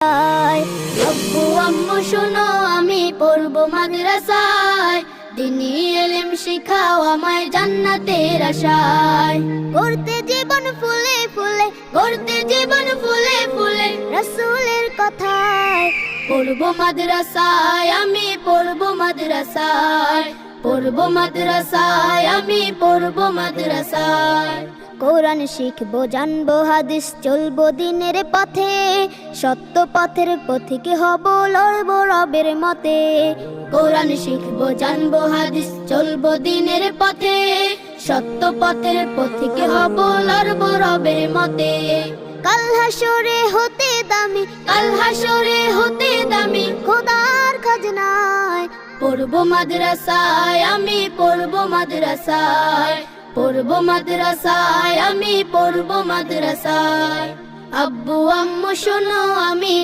আব্বু আম্মু শোনো আমি পড়বো মাদ্রাসায়, দিনী ইলম শিখাও আমায় জান্নাতের আশায়। করতে জীবন ফুলে ফুলে, করতে জীবন ফুলে ফুলে রাসূলের কথায়। পড়বো মাদ্রাসায় আমি, পড়বো মাদ্রাসায়, পড়বো মাদ্রাসায় আমি, পড়বো মাদ্রাসায়। কোরআন শিখবো জানবো হাদিস চলবো দিনের পথে, সত্য পথের পথিক হব লড়বো রবের মতে। কোরআন শিখবো জানবো হাদিস চলবো দিনের পথে, সত্য পথের পথিক হব লড়বো রবের মতে। কাল হাসরে হতে দামি, কাল হাসরে হতে দামি খোদার খাজনায়। পড়বো মাদ্রাসায় আমি, পড়বো মাদ্রাসায়, পড়বো মাদ্রাসায় আমি, পড়বো মাদ্রাসায়। আব্বু আম্মু শোনো আমি